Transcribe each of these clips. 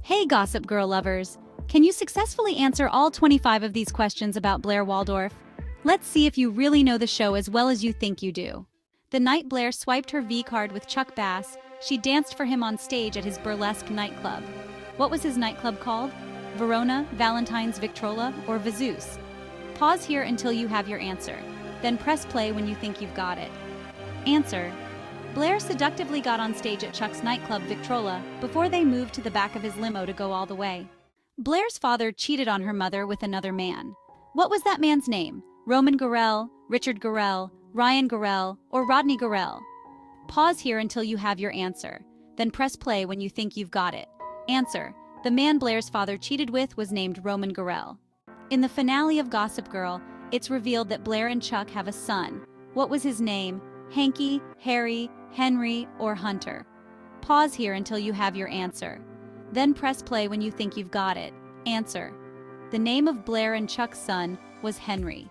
Hey Gossip Girl lovers! Can you successfully answer all 25 of these questions about Blair Waldorf? Let's see if you really know the show as well as you think you do. The night Blair swiped her V card with Chuck Bass, she danced for him on stage at his burlesque nightclub. What was his nightclub called? Verona, Valentine's Victrola, or Vezus? Pause here until you have your answer. Then press play when you think you've got it. Answer: Blair seductively got on stage at Chuck's nightclub Victrola before they moved to the back of his limo to go all the way. Blair's father cheated on her mother with another man. What was that man's name? Roman Gorel, Richard Gorel, Ryan Gorel, or Rodney Gorel? Pause here until you have your answer. Then press play when you think you've got it. Answer: the man Blair's father cheated with was named Roman Gorel. In the finale of Gossip Girl, it's revealed that Blair and Chuck have a son. What was his name? Hanky, Harry, Henry, or Hunter? Pause here until you have your answer. Then press play when you think you've got it. Answer: the name of Blair and Chuck's son was Henry.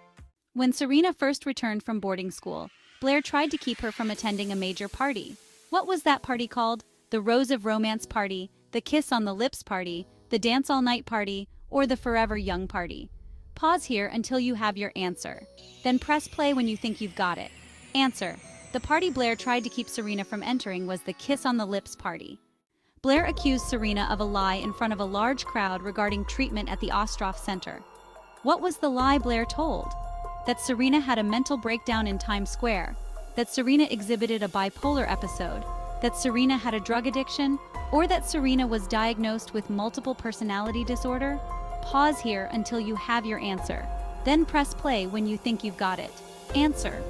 When Serena first returned from boarding school, Blair tried to keep her from attending a major party. What was that party called? The Rose of Romance party, the Kiss on the Lips party, the Dance All Night party, or the Forever Young party? Pause here until you have your answer. Then press play when you think you've got it. Answer: the party Blair tried to keep Serena from entering was the Kiss on the Lips party. Blair accused Serena of a lie in front of a large crowd regarding treatment at the Ostroff Center. What was the lie Blair told? That Serena had a mental breakdown in Times Square, that Serena exhibited a bipolar episode, that Serena had a drug addiction, or that Serena was diagnosed with multiple personality disorder? Pause here until you have your answer. Then press play when you think you've got it. Answer: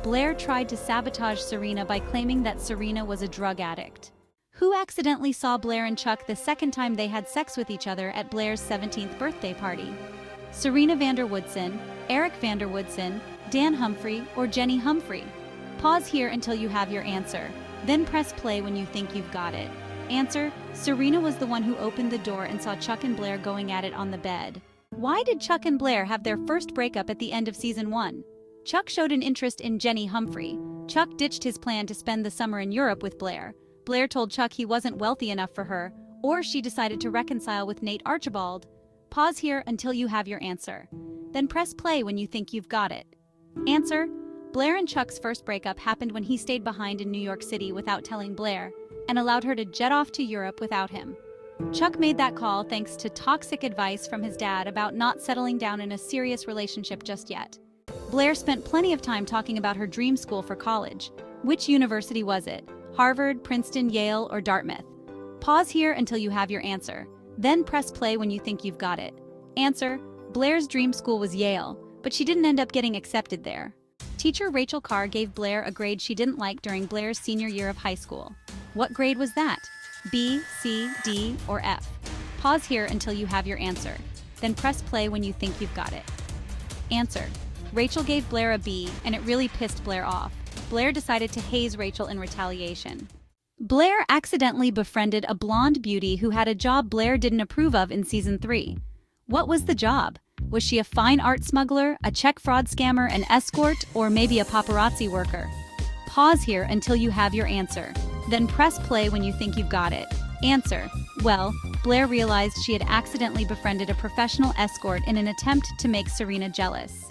Blair tried to sabotage Serena by claiming that Serena was a drug addict. Who accidentally saw Blair and Chuck the second time they had sex with each other at Blair's 17th birthday party? Serena Vanderwoodson, Eric Vanderwoodson, Dan Humphrey, or Jenny Humphrey? Pause here until you have your answer. Then press play when you think you've got it. Answer: Serena was the one who opened the door and saw Chuck and Blair going at it on the bed. Why did Chuck and Blair have their first breakup at the end of season 1? Chuck showed an interest in Jenny Humphrey. Chuck ditched his plan to spend the summer in Europe with Blair. Blair told Chuck he wasn't wealthy enough for her, or she decided to reconcile with Nate Archibald. Pause here until you have your answer. Then press play when you think you've got it. Answer: Blair and Chuck's first breakup happened when he stayed behind in New York City without telling Blair, and allowed her to jet off to Europe without him. Chuck made that call thanks to toxic advice from his dad about not settling down in a serious relationship just yet. Blair spent plenty of time talking about her dream school for college. Which university was it? Harvard, Princeton, Yale, or Dartmouth? Pause here until you have your answer. Then press play when you think you've got it. Answer: Blair's dream school was Yale, but she didn't end up getting accepted there. Teacher Rachel Carr gave Blair a grade she didn't like during Blair's senior year of high school. What grade was that? B, C, D, or F? Pause here until you have your answer. Then press play when you think you've got it. Answer: Rachel gave Blair a B, and it really pissed Blair off. Blair decided to haze Rachel in retaliation. Blair accidentally befriended a blonde beauty who had a job Blair didn't approve of in season 3. What was the job? Was she a fine art smuggler, a check fraud scammer, an escort, or maybe a paparazzi worker? Pause here until you have your answer. Then press play when you think you've got it. Answer: well, Blair realized she had accidentally befriended a professional escort in an attempt to make Serena jealous.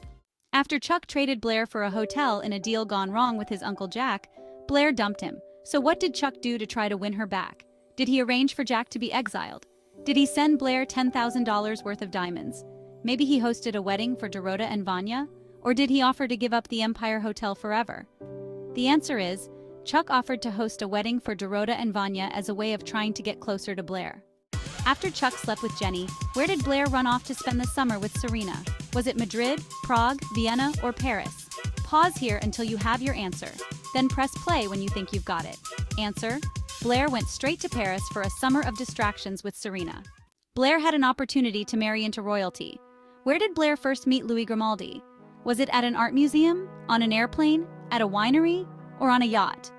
After Chuck traded Blair for a hotel in a deal gone wrong with his Uncle Jack, Blair dumped him. So what did Chuck do to try to win her back? Did he arrange for Jack to be exiled? Did he send Blair $10,000 worth of diamonds? Maybe he hosted a wedding for Dorota and Vanya? Or did he offer to give up the Empire Hotel forever? The answer is, Chuck offered to host a wedding for Dorota and Vanya as a way of trying to get closer to Blair. After Chuck slept with Jenny, where did Blair run off to spend the summer with Serena? Was it Madrid, Prague, Vienna, or Paris? Pause here until you have your answer. Then press play when you think you've got it. Answer: Blair went straight to Paris for a summer of distractions with Serena. Blair had an opportunity to marry into royalty. Where did Blair first meet Louis Grimaldi? Was it at an art museum, on an airplane, at a winery, or on a yacht?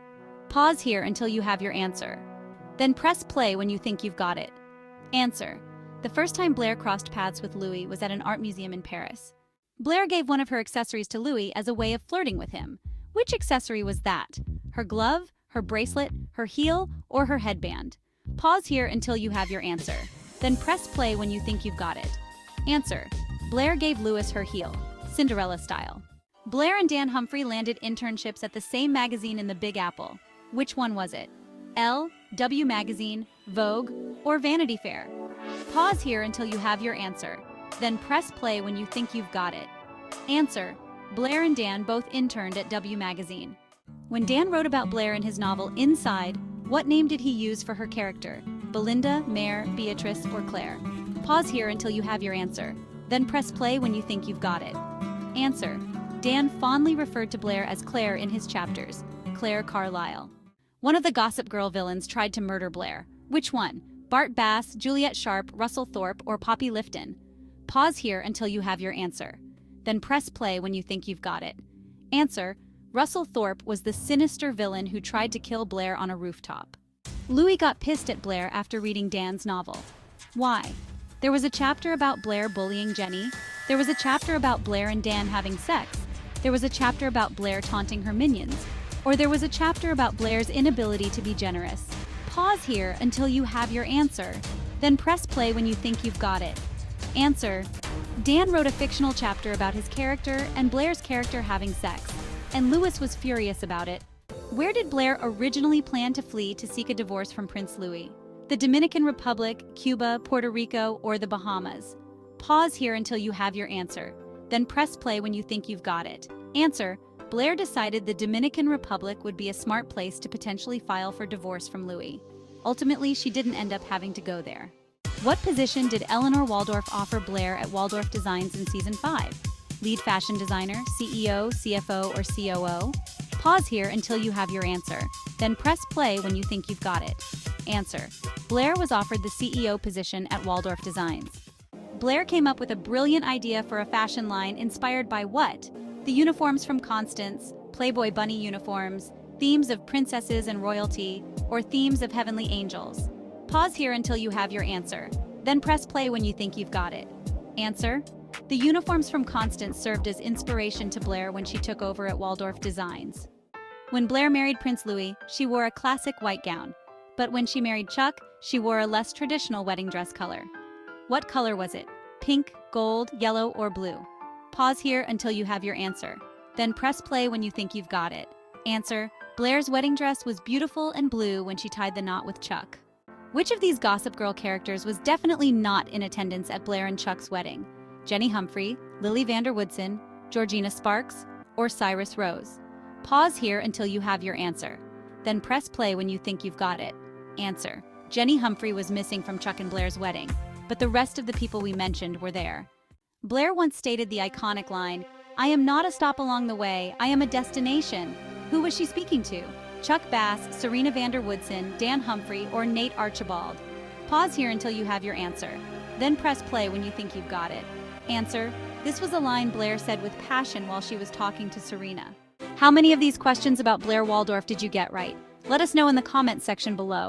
Pause here until you have your answer. Then press play when you think you've got it. Answer: the first time Blair crossed paths with Louis was at an art museum in Paris. Blair gave one of her accessories to Louis as a way of flirting with him. Which accessory was that? Her glove, her bracelet, her heel, or her headband? Pause here until you have your answer. Then press play when you think you've got it. Answer: Blair gave Lewis her heel, Cinderella style. Blair and Dan Humphrey landed internships at the same magazine in the Big Apple. Which one was it? Elle, W Magazine, Vogue, or Vanity Fair? Pause here until you have your answer. Then press play when you think you've got it. Answer: Blair and Dan both interned at W Magazine. When Dan wrote about Blair in his novel Inside, what name did he use for her character? Belinda, Mare, Beatrice, or Claire? Pause here until you have your answer. Then press play when you think you've got it. Answer: Dan fondly referred to Blair as Claire in his chapters, Claire Carlyle. One of the Gossip Girl villains tried to murder Blair. Which one? Bart Bass, Juliet Sharp, Russell Thorpe, or Poppy Lifton? Pause here until you have your answer. Then press play when you think you've got it. Answer: Russell Thorpe was the sinister villain who tried to kill Blair on a rooftop. Louis got pissed at Blair after reading Dan's novel. Why? There was a chapter about Blair bullying Jenny. There was a chapter about Blair and Dan having sex. There was a chapter about Blair taunting her minions. Or there was a chapter about Blair's inability to be generous. Pause here until you have your answer. Then press play when you think you've got it. Answer: Dan wrote a fictional chapter about his character and Blair's character having sex, and Lewis was furious about it. Where did Blair originally plan to flee to seek a divorce from Prince Louis? The Dominican Republic, Cuba, Puerto Rico, or the Bahamas? Pause here until you have your answer. Then press play when you think you've got it. Answer: Blair decided the Dominican Republic would be a smart place to potentially file for divorce from Louis. Ultimately, she didn't end up having to go there. What position did Eleanor Waldorf offer Blair at Waldorf Designs in Season 5? Lead fashion designer, CEO, CFO, or COO? Pause here until you have your answer. Then press play when you think you've got it. Answer: Blair was offered the CEO position at Waldorf Designs. Blair came up with a brilliant idea for a fashion line inspired by what? The uniforms from Constance, Playboy bunny uniforms, themes of princesses and royalty, or themes of heavenly angels? Pause here until you have your answer. Then press play when you think you've got it. Answer: The uniforms from Constance served as inspiration to Blair when she took over at Waldorf Designs. When Blair married Prince Louis, she wore a classic white gown. But when she married Chuck, she wore a less traditional wedding dress color. What color was it? Pink, gold, yellow, or blue? Pause here until you have your answer. Then press play when you think you've got it. Answer: Blair's wedding dress was beautiful and blue when she tied the knot with Chuck. Which of these Gossip Girl characters was definitely not in attendance at Blair and Chuck's wedding? Jenny Humphrey, Lily Vander Woodson, Georgina Sparks, or Cyrus Rose? Pause here until you have your answer. Then press play when you think you've got it. Answer: Jenny Humphrey was missing from Chuck and Blair's wedding, but the rest of the people we mentioned were there. Blair once stated the iconic line, "I am not a stop along the way, I am a destination." Who was she speaking to? Chuck Bass, Serena Vander Woodson, Dan Humphrey, or Nate Archibald? Pause here until you have your answer. Then press play when you think you've got it. Answer: This was a line Blair said with passion while she was talking to Serena. How many of these questions about Blair Waldorf did you get right? Let us know in the comments section below.